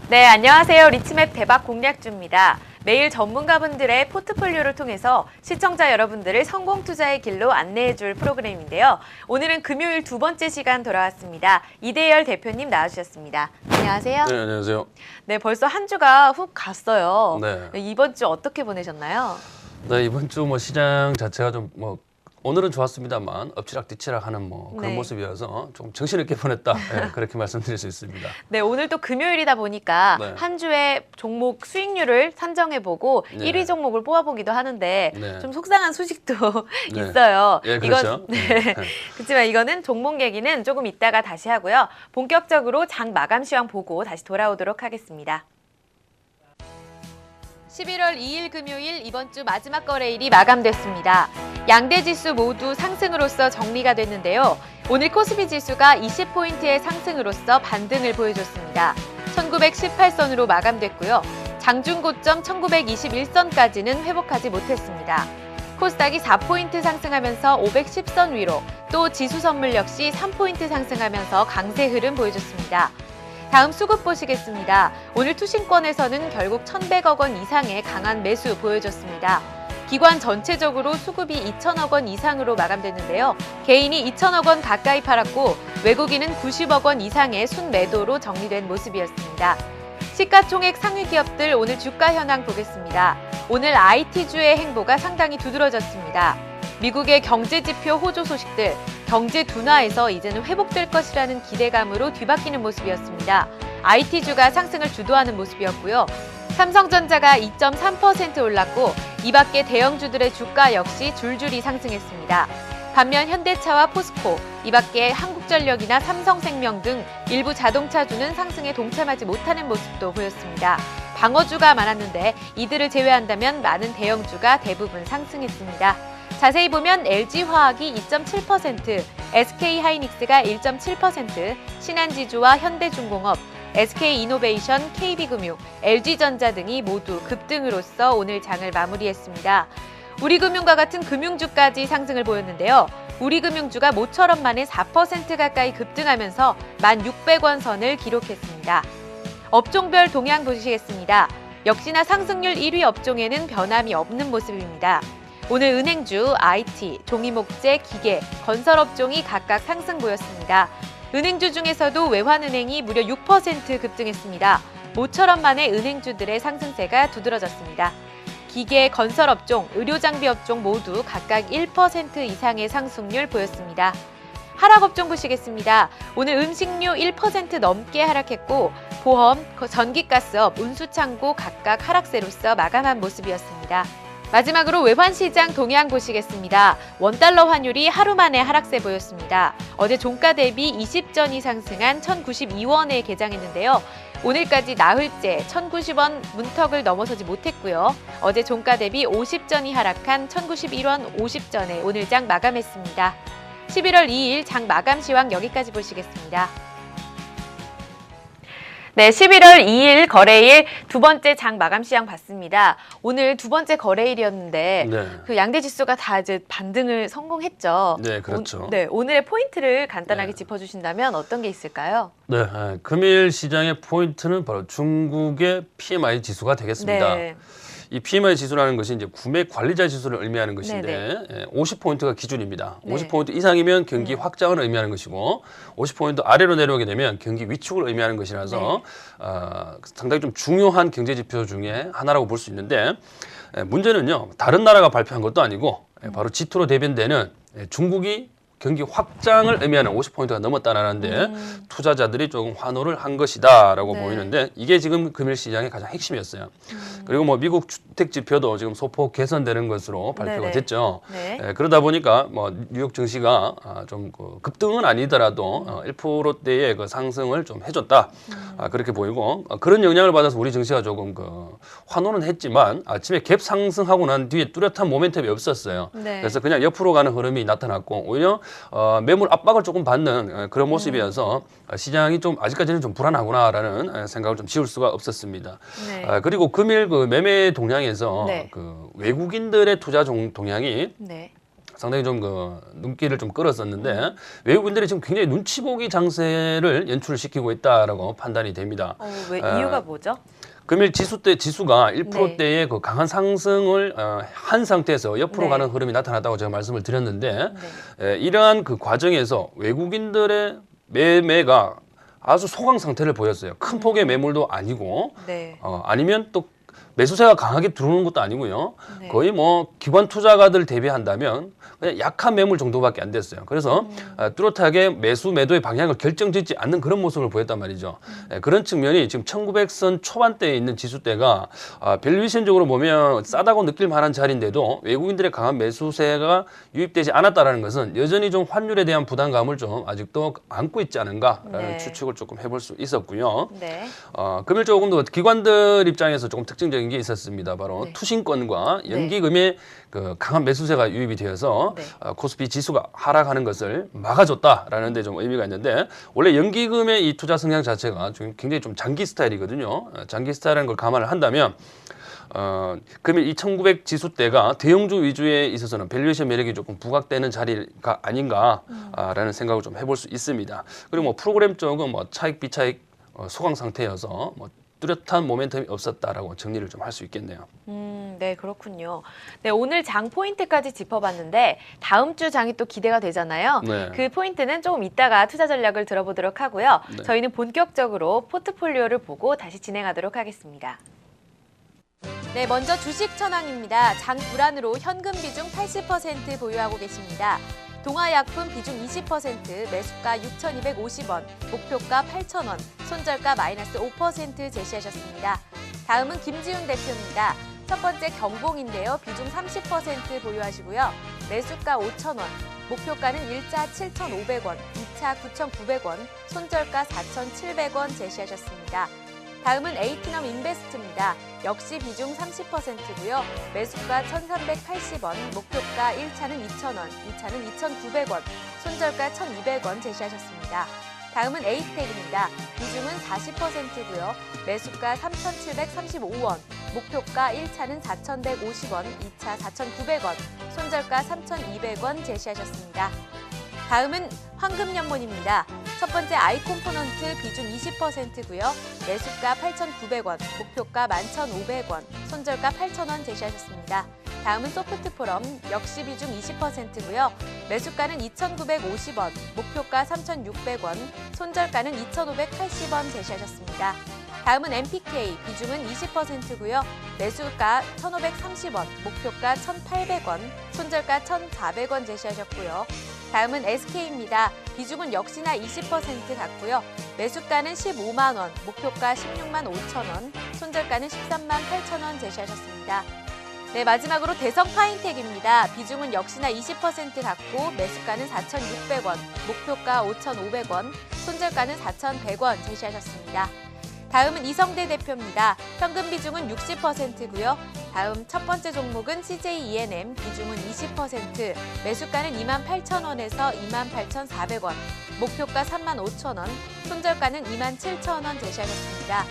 네, 안녕하세요. 리치맵 대박 공략주입니다. 매일 전문가분들의 포트폴리오를 통해서 시청자 여러분들을 성공 투자의 길로 안내해줄 프로그램인데요. 오늘은 금요일 두 번째 시간 돌아왔습니다. 이대열 대표님 나와주셨습니다. 안녕하세요. 네, 안녕하세요. 네, 벌써 한 주가 훅 갔어요. 네. 이번 주 어떻게 보내셨나요? 네, 이번 주 시장 자체가 좀 오늘은 좋았습니다만 엎치락뒤치락 하는 그런 네. 모습이어서 좀 정신없게 보냈다. 네, 그렇게 말씀드릴 수 있습니다. 네, 오늘 또 금요일이다 보니까 네. 한 주의 종목 수익률을 산정해보고 네. 1위 종목을 뽑아보기도 하는데 네. 좀 속상한 소식도 네. 있어요. 예, 그렇죠. 네. 그렇지만 이거는 종목 얘기는 조금 이따가 다시 하고요. 본격적으로 장 마감 시황 보고 다시 돌아오도록 하겠습니다. 11월 2일 금요일 이번 주 마지막 거래일이 마감됐습니다. 양대 지수 모두 상승으로서 정리가 됐는데요. 오늘 코스피 지수가 20포인트의 상승으로서 반등을 보여줬습니다. 1918선으로 마감됐고요. 장중 고점 1921선까지는 회복하지 못했습니다. 코스닥이 4포인트 상승하면서 510선 위로, 또 지수 선물 역시 3포인트 상승하면서 강세 흐름 보여줬습니다. 다음 수급 보시겠습니다. 오늘 투신권에서는 결국 1,100억 원 이상의 강한 매수 보여줬습니다. 기관 전체적으로 수급이 2,000억 원 이상으로 마감됐는데요. 개인이 2,000억 원 가까이 팔았고 외국인은 90억 원 이상의 순매도로 정리된 모습이었습니다. 시가총액 상위 기업들 오늘 주가 현황 보겠습니다. 오늘 IT주의 행보가 상당히 두드러졌습니다. 미국의 경제지표 호조 소식들, 경제 둔화에서 이제는 회복될 것이라는 기대감으로 뒤바뀌는 모습이었습니다. IT주가 상승을 주도하는 모습이었고요. 삼성전자가 2.3% 올랐고 이 밖에 대형주들의 주가 역시 줄줄이 상승했습니다. 반면 현대차와 포스코, 이 밖에 한국전력이나 삼성생명 등 일부 자동차주는 상승에 동참하지 못하는 모습도 보였습니다. 방어주가 많았는데 이들을 제외한다면 많은 대형주가 대부분 상승했습니다. 자세히 보면 LG화학이 2.7%, SK하이닉스가 1.7%, 신한지주와 현대중공업, SK이노베이션, KB금융, LG전자 등이 모두 급등으로써 오늘 장을 마무리했습니다. 우리금융과 같은 금융주까지 상승을 보였는데요. 우리금융주가 모처럼 만에 4% 가까이 급등하면서 1,600원 선을 기록했습니다. 업종별 동향 보시겠습니다. 역시나 상승률 1위 업종에는 변함이 없는 모습입니다. 오늘 은행주, IT, 종이목재, 기계, 건설업종이 각각 상승 보였습니다. 은행주 중에서도 외환은행이 무려 6% 급등했습니다. 모처럼 만에 은행주들의 상승세가 두드러졌습니다. 기계, 건설업종, 의료장비업종 모두 각각 1% 이상의 상승률 보였습니다. 하락업종 보시겠습니다. 오늘 음식료 1% 넘게 하락했고 보험, 전기가스업, 운수창고 각각 하락세로서 마감한 모습이었습니다. 마지막으로 외환시장 동향 보시겠습니다. 원달러 환율이 하루 만에 하락세 보였습니다. 어제 종가 대비 20전이 상승한 1,092원에 개장했는데요. 오늘까지 나흘째 1,090원 문턱을 넘어서지 못했고요. 어제 종가 대비 50전이 하락한 1,091원 50전에 오늘 장 마감했습니다. 11월 2일 장 마감 시황 여기까지 보시겠습니다. 네, 11월 2일 거래일 두 번째 장 마감 시황 봤습니다. 오늘 두 번째 거래일이었는데 네. 그 양대 지수가 다 이제 반등을 성공했죠. 네, 그렇죠. 네, 오늘의 포인트를 간단하게 네. 짚어주신다면 어떤 게 있을까요? 네, 금일 시장의 포인트는 바로 중국의 PMI 지수가 되겠습니다. 네. 이 PMI 지수라는 것이 이제 구매 관리자 지수를 의미하는 것인데 50포인트가 기준입니다. 네. 50포인트 이상이면 경기 확장을 의미하는 것이고 50포인트 아래로 내려오게 되면 경기 위축을 의미하는 것이라서 상당히 좀 중요한 경제 지표 중에 하나라고 볼 수 있는데 문제는요. 다른 나라가 발표한 것도 아니고 바로 G2로 대변되는 중국이 경기 확장을 의미하는 50포인트가 넘었다라는데 투자자들이 조금 환호를 한 것이다라고 네. 보이는데 이게 지금 금일 시장의 가장 핵심이었어요. 그리고 미국 주택 지표도 지금 소폭 개선되는 것으로 발표가 네네. 됐죠. 네. 그러다 보니까 뉴욕 증시가 좀 급등은 아니더라도 1%대의 그 상승을 좀 해줬다. 그렇게 보이고 그런 영향을 받아서 우리 증시가 조금 환호는 했지만 아침에 갭 상승하고 난 뒤에 뚜렷한 모멘텀이 없었어요. 네. 그래서 그냥 옆으로 가는 흐름이 나타났고 오히려 매물 압박을 조금 받는 그런 모습이어서 시장이 좀 아직까지는 좀 불안하구나라는 생각을 좀 지울 수가 없었습니다. 네. 그리고 금일 그 매매 동향에서 네. 그 외국인들의 투자 동향이 네. 상당히 좀 그 눈길을 좀 끌었었는데 외국인들이 지금 굉장히 눈치 보기 장세를 연출시키고 있다라고 판단이 됩니다. 왜 이유가 뭐죠? 금일 지수가 네. 1%대의 그 강한 상승을 한 상태에서 옆으로 네. 가는 흐름이 나타났다고 제가 말씀을 드렸는데 네. 이러한 그 과정에서 외국인들의 매매가 아주 소강 상태를 보였어요. 큰 폭의 매물도 아니고 네. 아니면 또 매수세가 강하게 들어오는 것도 아니고요. 네. 거의 뭐 기관 투자가들 대비한다면 그냥 약한 매물 정도밖에 안 됐어요. 그래서 뚜렷하게 매수 매도의 방향을 결정짓지 않는 그런 모습을 보였단 말이죠. 그런 측면이 지금 1900선 초반대에 있는 지수대가 밸류에이션적으로 보면 싸다고 느낄 만한 자리인데도 외국인들의 강한 매수세가 유입되지 않았다라는 것은 여전히 좀 환율에 대한 부담감을 좀 아직도 안고 있지 않은가라는 네. 추측을 조금 해볼 수 있었고요. 네. 금일 조금 더 기관들 입장에서 조금 특징적인 게 있었습니다. 바로 네. 투신권과 연기금의 그 강한 매수세가 유입이 되어서 네. 코스피 지수가 하락하는 것을 막아줬다라는 데 좀 의미가 있는데 원래 연기금의 이 투자 성향 자체가 좀 굉장히 좀 장기 스타일이거든요. 장기 스타일이라는 걸 감안을 한다면 금일 이 1900 지수대가 대형주 위주에 있어서는 밸류에이션 매력이 조금 부각되는 자리가 아닌가라는 생각을 좀 해볼 수 있습니다. 그리고 뭐 프로그램 쪽은 뭐 차익 비차익 소강 상태여서 뭐 뚜렷한 모멘텀이 없었다라고 정리를 좀 할 수 있겠네요. 네, 그렇군요. 네, 오늘 장 포인트까지 짚어봤는데 다음 주 장이 또 기대가 되잖아요. 네. 그 포인트는 조금 이따가 투자 전략을 들어보도록 하고요. 네. 저희는 본격적으로 포트폴리오를 보고 다시 진행하도록 하겠습니다. 네, 먼저 주식 천왕입니다. 장 불안으로 현금 비중 80% 보유하고 계십니다. 동아약품 비중 20%, 매수가 6,250원, 목표가 8,000원, 손절가 마이너스 5% 제시하셨습니다. 다음은 김지훈 대표입니다. 첫 번째 경봉인데요. 비중 30% 보유하시고요. 매수가 5,000원, 목표가는 1차 7,500원, 2차 9,900원, 손절가 4,700원 제시하셨습니다. 다음은 에이티넘 인베스트입니다. 역시 비중 30%고요. 매수가 1,380원, 목표가 1차는 2,000원, 2차는 2,900원, 손절가 1,200원 제시하셨습니다. 다음은 에이텍입니다. 비중은 40%고요. 매수가 3,735원, 목표가 1차는 4,150원, 2차 4,900원, 손절가 3,200원 제시하셨습니다. 다음은 황금연문입니다. 첫 번째 아이콤포넌트 비중 20%고요. 매수가 8,900원, 목표가 11,500원, 손절가 8,000원 제시하셨습니다. 다음은 소프트포럼 역시 비중 20%고요. 매수가는 2,950원, 목표가 3,600원, 손절가는 2,580원 제시하셨습니다. 다음은 MPK 비중은 20%고요. 매수가 1,530원, 목표가 1,800원, 손절가 1,400원 제시하셨고요. 다음은 SK입니다. 비중은 역시나 20% 같고요. 매수가는 15만 원, 목표가 16만 5천 원, 손절가는 13만 8천 원 제시하셨습니다. 네, 마지막으로 대성 파인텍입니다. 비중은 역시나 20% 같고 매수가는 4,600원, 목표가 5,500원, 손절가는 4,100원 제시하셨습니다. 다음은 이성대 대표입니다. 현금 비중은 60%고요. 다음 첫 번째 종목은 CJ E&M, 비중은 20%, 매수가는 28,000원에서 28,400원, 목표가 35,000원, 손절가는 27,000원 제시하셨습니다.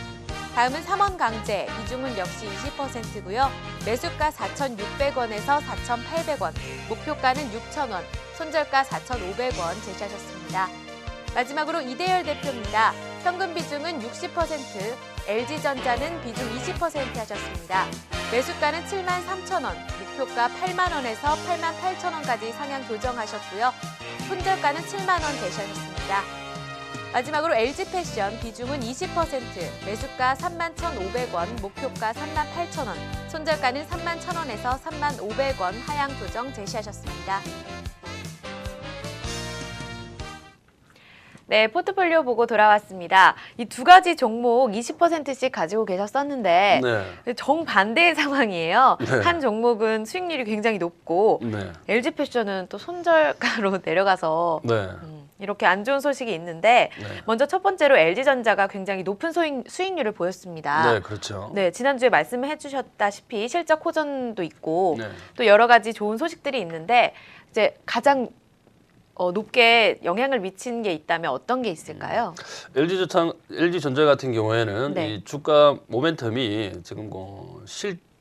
다음은 삼원강제, 비중은 역시 20%고요. 매수가 4,600원에서 4,800원, 목표가는 6,000원, 손절가 4,500원 제시하셨습니다. 마지막으로 이대열 대표입니다. 현금 비중은 60%, LG전자는 비중 20% 하셨습니다. 매수가는 73,000원, 목표가 8만원에서 88,000원까지 상향 조정하셨고요. 손절가는 7만원 제시하셨습니다. 마지막으로 LG패션 비중은 20%, 매수가 31,500원, 목표가 38,000원, 손절가는 31,000원에서 31,500원 하향 조정 제시하셨습니다. 네, 포트폴리오 보고 돌아왔습니다. 이 두 가지 종목 20%씩 가지고 계셨었는데 네. 정반대의 상황이에요. 네. 한 종목은 수익률이 굉장히 높고 네. LG패션은 또 손절가로 내려가서 네. 이렇게 안 좋은 소식이 있는데 네. 먼저 첫 번째로 LG전자가 굉장히 높은 수익률을 보였습니다. 네, 그렇죠. 네, 지난주에 말씀해 주셨다시피 실적 호전도 있고 네. 또 여러 가지 좋은 소식들이 있는데 이제 가장 높게 영향을 미친 게 있다면 어떤 게 있을까요? LG전자 같은 경우에는 네. 이 주가 모멘텀이 지금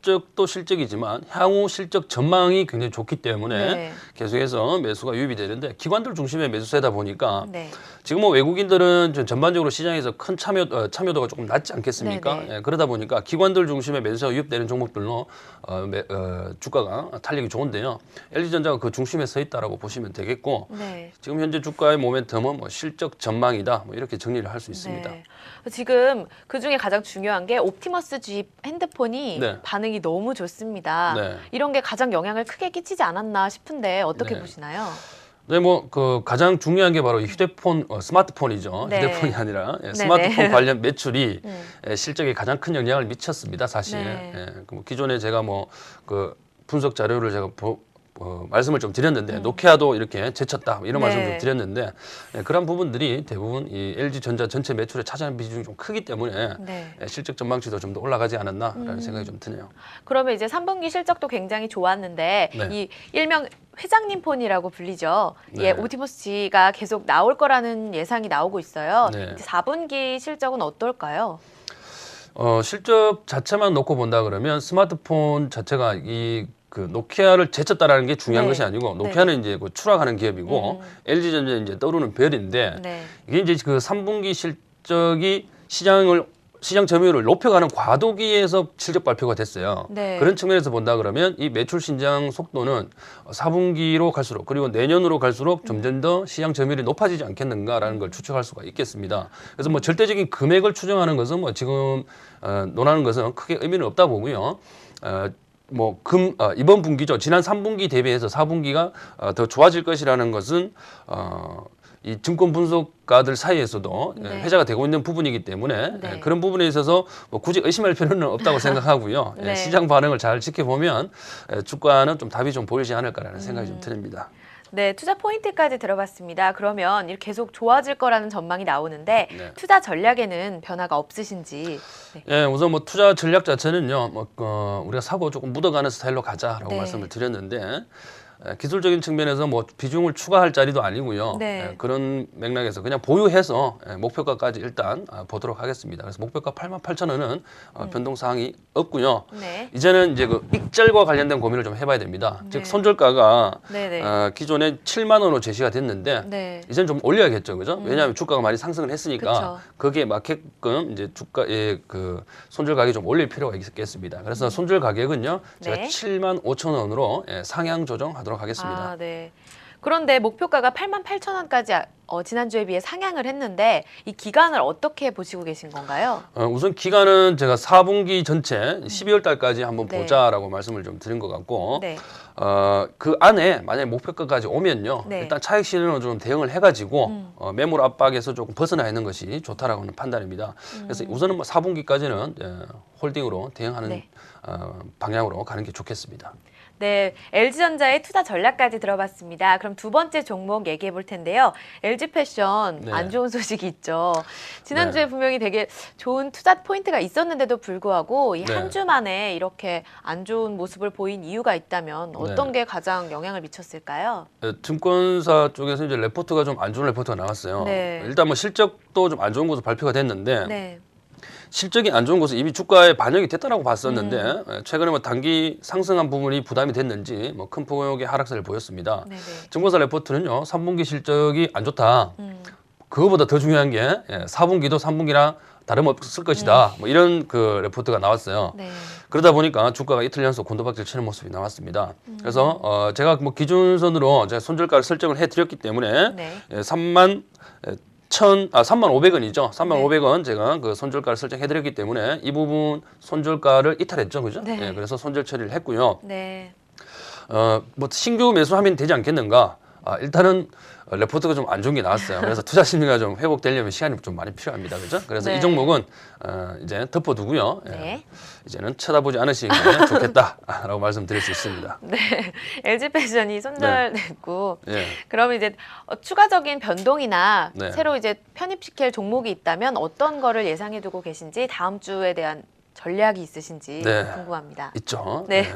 실적도 실적이지만 향후 실적 전망이 굉장히 좋기 때문에 네. 계속해서 매수가 유입이 되는데 기관들 중심의 매수세다 보니까 네. 지금 뭐 외국인들은 전반적으로 시장에서 큰 참여도가 조금 낮지 않겠습니까? 네네. 예, 그러다 보니까 기관들 중심의 매수세가 유입되는 종목들로 주가가 탄력이 좋은데요. LG전자가 그 중심에 서 있다라고 보시면 되겠고 네. 지금 현재 주가의 모멘텀은 뭐 실적 전망이다 뭐 이렇게 정리를 할 수 있습니다. 네. 지금 그 중에 가장 중요한 게 옵티머스 G 핸드폰이 네. 반응이 너무 좋습니다. 네. 이런 게 가장 영향을 크게 끼치지 않았나 싶은데 어떻게 네. 보시나요? 네, 뭐 그 가장 중요한 게 바로 이 휴대폰, 스마트폰이죠. 네. 휴대폰이 아니라 네네. 스마트폰 관련 매출이 음. 실적에 가장 큰 영향을 미쳤습니다, 사실. 네. 그 기존에 제가 뭐 그 분석 자료를 제가 말씀을 좀 드렸는데 노키아도 이렇게 제쳤다 이런 네. 말씀을 좀 드렸는데 그런 부분들이 대부분 이 LG전자 전체 매출에 차지하는 비중이 좀 크기 때문에 네. 실적 전망치도 좀 더 올라가지 않았나라는 생각이 좀 드네요. 그러면 이제 3분기 실적도 굉장히 좋았는데 네. 이 일명 회장님 폰이라고 불리죠. 네. 예, 옵티머스 G가 계속 나올 거라는 예상이 나오고 있어요. 네. 이제 4분기 실적은 어떨까요? 실적 자체만 놓고 본다 그러면 스마트폰 자체가 그 노키아를 제쳤다라는 게 중요한 네. 것이 아니고 노키아는 이제 그 추락하는 기업이고 LG전자 이제 떠오르는 별인데 네. 이게 이제 그 3분기 실적이 시장 점유율을 높여가는 과도기에서 실적 발표가 됐어요. 네. 그런 측면에서 본다 그러면 이 매출 신장 속도는 4분기로 갈수록 그리고 내년으로 갈수록 점점 더 시장 점유율이 높아지지 않겠는가라는 걸 추측할 수가 있겠습니다. 그래서 뭐 절대적인 금액을 추정하는 것은 뭐 지금 논하는 것은 크게 의미는 없다 보고요. 이번 분기죠. 지난 3분기 대비해서 4분기가 더 좋아질 것이라는 것은 이 증권 분석가들 사이에서도 네. 회자가 되고 있는 부분이기 때문에 네. 그런 부분에 있어서 뭐 굳이 의심할 필요는 없다고 생각하고요. 네. 시장 반응을 잘 지켜보면 주가는 좀 답이 좀 보이지 않을까라는 생각이 좀 듭니다. 네, 투자 포인트까지 들어봤습니다. 그러면 이렇게 계속 좋아질 거라는 전망이 나오는데 네. 투자 전략에는 변화가 없으신지. 네. 예, 우선 뭐 투자 전략 자체는요, 우리가 사고 조금 묻어가는 스타일로 가자라고 네. 말씀을 드렸는데, 기술적인 측면에서 뭐 비중을 추가할 자리도 아니고요. 네. 그런 맥락에서 그냥 보유해서 목표가까지 일단 보도록 하겠습니다. 그래서 목표가 88,000원은 변동 사항이 없고요. 네. 이제는 이제 그 익절과 관련된 고민을 좀 해봐야 됩니다. 네. 즉 손절가가 네네. 기존에 7만 원으로 제시가 됐는데 네. 이제는 좀 올려야겠죠, 그죠? 왜냐하면 주가가 많이 상승을 했으니까 그쵸. 거기에 맞게끔 이제 주가의 그 손절 가격이 좀 올릴 필요가 있겠습니다. 그래서 손절 가격은요, 제가 네. 7만 5천 원으로 상향 조정하도록 하겠습니다. 아, 네. 그런데 목표가가 88,000원까지 지난주에 비해 상향을 했는데 이 기간을 어떻게 보시고 계신 건가요? 우선 기간은 제가 4분기 전체 12월 달까지 한번 네. 보자라고 말씀을 좀 드린 것 같고 네. 그 안에 만약에 목표가까지 오면요 네. 일단 차익 실현으로 좀 대응을 해가지고 매물 압박에서 조금 벗어나 있는 것이 좋다라고 하는 판단입니다. 그래서 우선은 뭐 4분기까지는 홀딩으로 대응하는 네. 방향으로 가는 게 좋겠습니다. 네, LG전자의 투자 전략까지 들어봤습니다. 그럼 두 번째 종목 얘기해 볼 텐데요. LG패션 네. 안 좋은 소식이 있죠. 지난주에 네. 분명히 되게 좋은 투자 포인트가 있었는데도 불구하고 이 네. 한 주 만에 이렇게 안 좋은 모습을 보인 이유가 있다면 어떤 네. 게 가장 영향을 미쳤을까요? 증권사 쪽에서 이제 레포트가 좀 안 좋은 레포트가 나왔어요. 네. 일단 뭐 실적도 좀 안 좋은 것으로 발표가 됐는데 네. 실적이 안 좋은 것은 이미 주가에 반영이 됐다라고 봤었는데 최근에 뭐 단기 상승한 부분이 부담이 됐는지 뭐 큰 폭의 하락세를 보였습니다. 네네. 증권사 레포트는요 3분기 실적이 안 좋다. 그거보다 더 중요한 게 4분기도 3분기랑 다름없을 것이다. 뭐 이런 그 레포트가 나왔어요. 네. 그러다 보니까 주가가 이틀 연속 곤두박질 치는 모습이 나왔습니다. 그래서 제가 뭐 기준선으로 제가 손절가를 설정을 해드렸기 때문에 네. 3,500원이죠. 3,500원 네. 제가 그 손절가를 설정해드렸기 때문에 이 부분 손절가를 이탈했죠, 그죠? 네. 예, 그래서 손절 처리를 했고요. 네. 뭐 신규 매수하면 되지 않겠는가? 일단은 레포트가 좀 안 좋은 게 나왔어요. 그래서 투자 심리가 좀 회복되려면 시간이 좀 많이 필요합니다, 그죠? 그래서 네. 이 종목은 이제 덮어두고요. 예, 네. 이제는 쳐다보지 않으시면 좋겠다라고 말씀드릴 수 있습니다. 네. LG패션이 손절됐고 예. 그러면 이제 추가적인 변동이나 네. 새로 이제 편입시킬 종목이 있다면 어떤 거를 예상해 두고 계신지 다음 주에 대한 전략이 있으신지 네. 궁금합니다. 있죠. 네.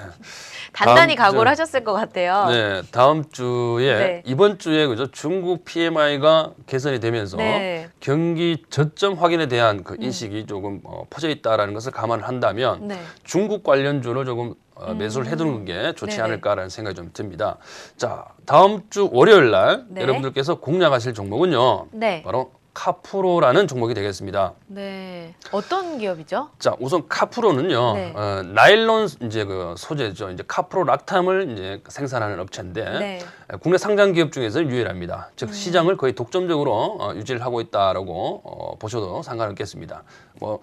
단단히 다음 각오를 주- 하셨을 것 같아요. 네, 다음 주에 네. 이번 주에 그죠 중국 PMI가 개선이 되면서 네. 경기 저점 확인에 대한 그 인식이 조금 퍼져 있다라는 것을 감안을 한다면 네. 중국 관련주를 조금 매수를 해두는 게 좋지 네네. 않을까라는 생각이 좀 듭니다. 자, 다음 주 월요일 날 네. 여러분들께서 공략하실 종목은요. 네. 바로 카프로라는 종목이 되겠습니다. 네. 어떤 기업이죠? 자, 우선 카프로는요, 네. 나일론 이제 그 소재죠. 이제 카프로 락탐을 이제 생산하는 업체인데 네. 국내 상장 기업 중에서는 유일합니다. 즉 시장을 거의 독점적으로 유지를 하고 있다라고 보셔도 상관없겠습니다. 뭐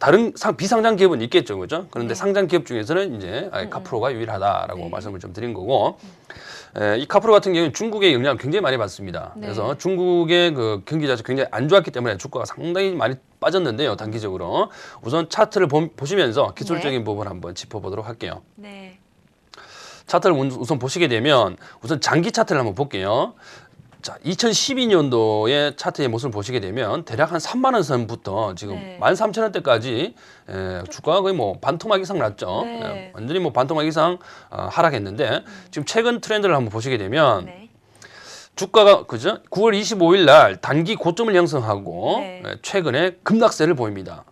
다른 비상장 기업은 있겠죠, 그죠? 그런데 네. 상장 기업 중에서는 이제 카프로가 유일하다라고 말씀을 좀 드린 거고. 이 카프로 같은 경우는 중국의 영향을 굉장히 많이 받습니다. 네. 그래서 중국의 그 경기 자체가 굉장히 안 좋았기 때문에 주가가 상당히 많이 빠졌는데요. 단기적으로 우선 차트를 보시면서 기술적인 부분 한번 짚어보도록 할게요. 네. 차트를 우선 보시게 되면 우선 장기 차트를 한번 볼게요. 자, 2012년도의 차트의 모습을 보시게 되면 대략 한 3만 원 선부터 지금 네. 13,000원대까지 주가가 거의 뭐 반토막 이상 났죠. 네. 완전히 뭐 반토막 이상 하락했는데 지금 최근 트렌드를 한번 보시게 되면 네. 주가가 그죠? 9월 25일 날 단기 고점을 형성하고 네. 최근에 급락세를 보입니다.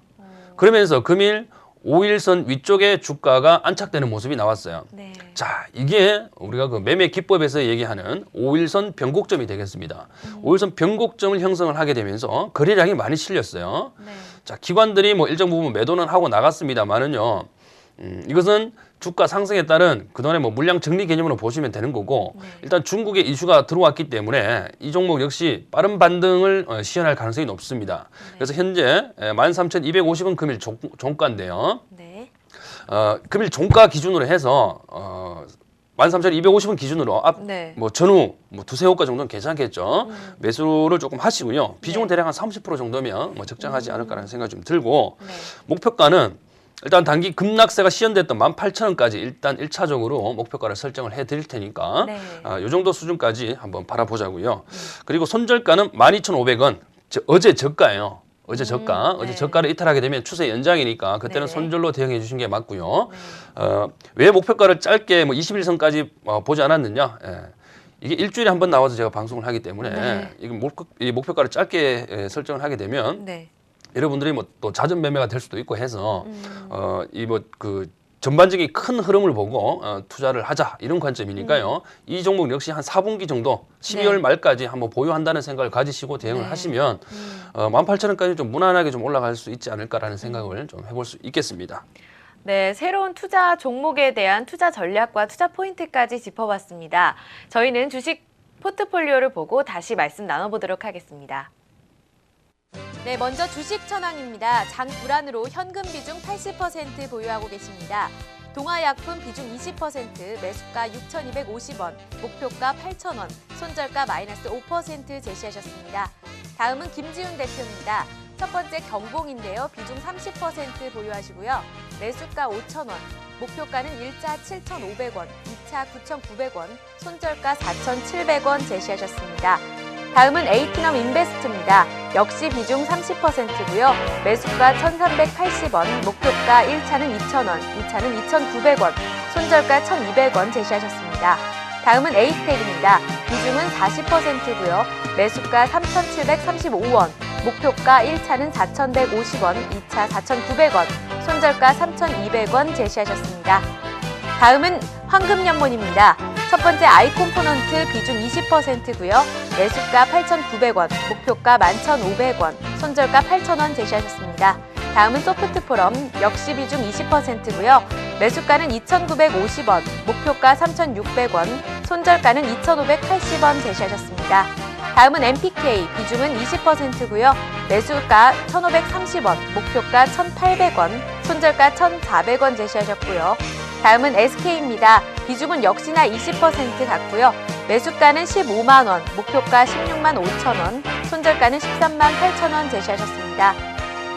그러면서 금일 5일선 위쪽에 주가가 안착되는 모습이 나왔어요. 네. 자, 이게 우리가 그 매매 기법에서 얘기하는 5일선 변곡점이 되겠습니다. 5일선 변곡점을 형성을 하게 되면서 거래량이 많이 실렸어요. 네. 자, 기관들이 뭐 일정 부분 매도는 하고 나갔습니다만은요. 이것은 주가 상승에 따른 그동안의 뭐 물량 정리 개념으로 보시면 되는 거고 네. 일단 중국의 이슈가 들어왔기 때문에 이 종목 역시 빠른 반등을 시현할 가능성이 높습니다. 그래서 현재 13,250원 금일 종가인데요. 네. 금일 종가 기준으로 해서 13,250원 기준으로 네. 뭐 전후 뭐 두세 호가 정도는 괜찮겠죠. 매수를 조금 하시고요. 비중은 네. 대략 한 30% 정도면 뭐 적정하지 않을까라는 생각이 좀 들고 네. 목표가는 일단 단기 급락세가 시현됐던 18,000원까지 일단 1차적으로 목표가를 설정을 해드릴 테니까 네. 이 정도 수준까지 한번 바라보자고요. 그리고 손절가는 12,500원. 어제 저가예요. 어제 저가. 네. 어제 저가를 이탈하게 되면 추세 연장이니까 그때는 네. 손절로 대응해 주신 게 맞고요. 네. 왜 목표가를 짧게 뭐 21선까지 보지 않았느냐? 이게 일주일에 한 번 나와서 제가 방송을 하기 때문에 네. 이 목표가를 짧게 설정을 하게 되면 네. 여러분들이 뭐 또 자전 매매가 될 수도 있고 해서 이 뭐 그 전반적인 큰 흐름을 보고 투자를 하자 이런 관점이니까요. 이 종목 역시 한 4분기 정도 12월 네. 말까지 한번 보유한다는 생각을 가지시고 대응을 네. 하시면 18,000원까지 좀 무난하게 좀 올라갈 수 있지 않을까라는 생각을 좀 해볼 수 있겠습니다. 네, 새로운 투자 종목에 대한 투자 전략과 투자 포인트까지 짚어봤습니다. 저희는 주식 포트폴리오를 보고 다시 말씀 나눠보도록 하겠습니다. 네, 먼저 주식 천왕입니다. 장 불안으로 현금 비중 80% 보유하고 계십니다. 동아약품 비중 20%, 매수가 6,250원, 목표가 8,000원, 손절가 마이너스 5% 제시하셨습니다. 다음은 김지훈 대표입니다. 첫 번째 경봉인데요. 비중 30% 보유하시고요. 매수가 5,000원, 목표가는 1차 7,500원, 2차 9,900원, 손절가 4,700원 제시하셨습니다. 다음은 에이티넘 인베스트입니다. 역시 비중 30%고요. 매수가 1,380원, 목표가 1차는 2,000원, 2차는 2,900원, 손절가 1,200원 제시하셨습니다. 다음은 에이스텍입니다. 비중은 40%고요. 매수가 3,735원, 목표가 1차는 4,150원, 2차 4,900원, 손절가 3,200원 제시하셨습니다. 다음은 황금연못입니다. 첫 번째 아이콤포넌트 비중 20%고요. 매수가 8,900원, 목표가 11,500원, 손절가 8,000원 제시하셨습니다. 다음은 소프트포럼 역시 비중 20%고요. 매수가는 2,950원, 목표가 3,600원, 손절가는 2,580원 제시하셨습니다. 다음은 MPK 비중은 20%고요. 매수가 1,530원, 목표가 1,800원, 손절가 1,400원 제시하셨고요. 다음은 SK입니다. 비중은 역시나 20% 같고요. 매수가는 15만 원, 목표가 16만 5천 원, 손절가는 13만 8천 원 제시하셨습니다.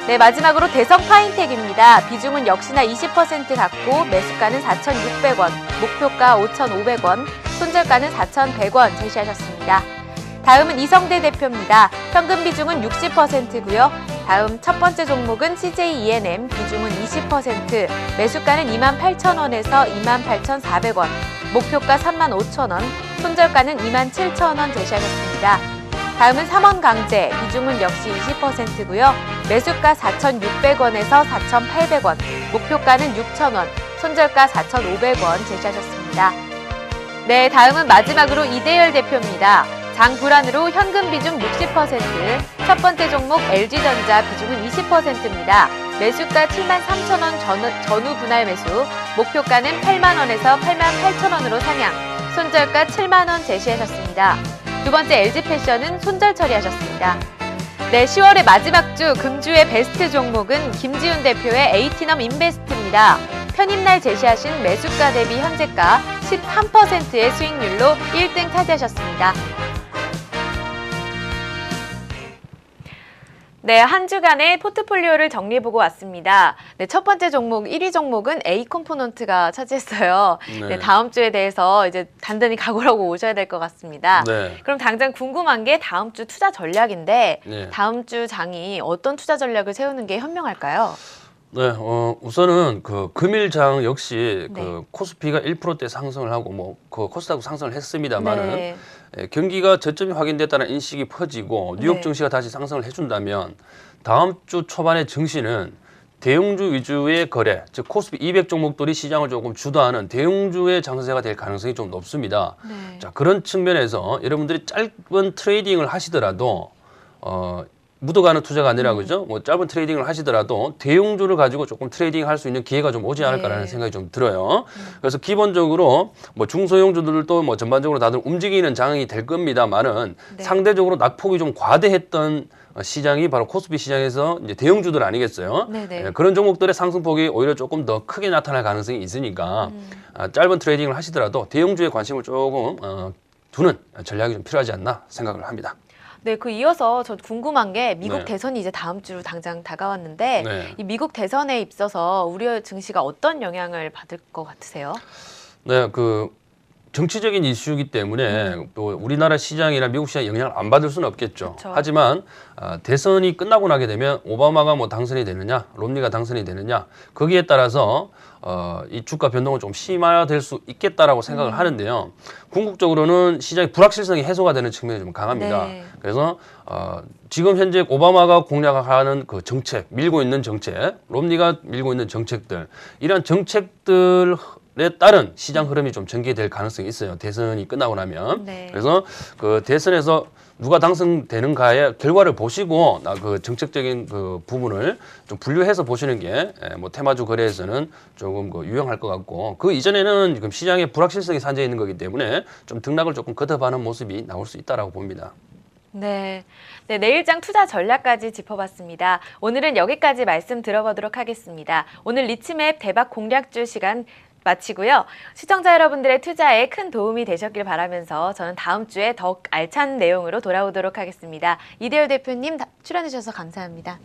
네, 마지막으로 대성 파인텍입니다. 비중은 역시나 20% 같고 매수가는 4,600원, 목표가 5,500원, 손절가는 4,100원 제시하셨습니다. 다음은 이성대 대표입니다. 현금 비중은 60%고요. 다음 첫 번째 종목은 CJ E&M, 비중은 20%, 매수가는 28,000원에서 28,400원, 목표가 35,000원, 손절가는 27,000원 제시하셨습니다. 다음은 삼원강제, 비중은 역시 20%고요. 매수가 4,600원에서 4,800원, 목표가는 6,000원, 손절가 4,500원 제시하셨습니다. 네, 다음은 마지막으로 이대열 대표입니다. 장 불안으로 현금 비중 60%, 첫 번째 종목 LG전자 비중은 20%입니다. 매수가 73,000원 전후 분할 매수, 목표가는 8만원에서 88,000원으로 상향, 손절가 7만원 제시하셨습니다. 두 번째 LG패션은 손절 처리하셨습니다. 네, 10월의 마지막 주 금주의 베스트 종목은 김지훈 대표의 에이티넘 인베스트입니다. 편입날 제시하신 매수가 대비 현재가 13%의 수익률로 1등 차지하셨습니다. 네, 한 주간의 포트폴리오를 정리해보고 왔습니다. 네, 첫 번째 종목, 1위 종목은 A컴포넌트가 차지했어요. 네, 다음 주에 대해서 이제 단단히 각오를 하고 오셔야 될 것 같습니다. 네. 그럼 당장 궁금한 게 다음 주 투자 전략인데 네. 다음 주 장이 어떤 투자 전략을 세우는 게 현명할까요? 네, 우선은 그 금일장 역시 네. 그 코스피가 1%대 상승을 하고 뭐 그 코스닥도 상승을 했습니다만은 네. 경기가 저점이 확인됐다는 인식이 퍼지고 뉴욕 네. 증시가 다시 상승을 해준다면 다음 주 초반의 증시는 대형주 위주의 거래, 즉 코스피 200 종목들이 시장을 조금 주도하는 대형주의 장세가 될 가능성이 좀 높습니다. 네. 자, 그런 측면에서 여러분들이 짧은 트레이딩을 하시더라도 묻어가는 투자가 아니라 그죠? 뭐 짧은 트레이딩을 하시더라도 대형주를 가지고 조금 트레이딩 할 수 있는 기회가 좀 오지 않을까라는 네. 생각이 좀 들어요. 그래서 기본적으로 뭐 중소형주들도 뭐 전반적으로 다들 움직이는 장이 될 겁니다만은 네. 상대적으로 낙폭이 좀 과대했던 시장이 바로 코스피 시장에서 이제 대형주들 아니겠어요? 네네. 그런 종목들의 상승폭이 오히려 조금 더 크게 나타날 가능성이 있으니까 짧은 트레이딩을 하시더라도 대형주에 관심을 조금 두는 전략이 좀 필요하지 않나 생각을 합니다. 네, 그 이어서 저 궁금한 게 미국 네. 대선이 이제 다음 주 당장 다가왔는데 네. 이 미국 대선에 있어서 우리 증시가 어떤 영향을 받을 것 같으세요? 네, 그 정치적인 이슈이기 때문에 또 우리나라 시장이나 미국 시장에 영향을 안 받을 수는 없겠죠. 그쵸. 하지만 대선이 끝나고 나게 되면 오바마가 뭐 당선이 되느냐, 롬니가 당선이 되느냐 거기에 따라서 이 주가 변동은 좀 심화될 수 있겠다라고 생각을 하는데요. 궁극적으로는 시장의 불확실성이 해소가 되는 측면이 좀 강합니다. 네. 그래서 지금 현재 오바마가 공략하는 그 정책, 밀고 있는 정책, 롬니가 밀고 있는 정책들, 이러한 정책들에 따른 시장 흐름이 좀 전개될 가능성이 있어요. 대선이 끝나고 나면. 네. 그래서 그 대선에서 누가 당선되는가의 결과를 보시고 그 정책적인 그 부분을 좀 분류해서 보시는 게 뭐 테마주 거래에서는 조금 그 유용할 것 같고, 그 이전에는 지금 시장에 불확실성이 산재 있는 거기 때문에 좀 등락을 조금 거듭하는 모습이 나올 수 있다라고 봅니다. 네. 네, 내일장 투자 전략까지 짚어봤습니다. 오늘은 여기까지 말씀 들어보도록 하겠습니다. 오늘 리츠맵 대박 공략주 시간 마치고요. 시청자 여러분들의 투자에 큰 도움이 되셨길 바라면서 저는 다음 주에 더욱 알찬 내용으로 돌아오도록 하겠습니다. 이대열 대표님 출연해 주셔서 감사합니다.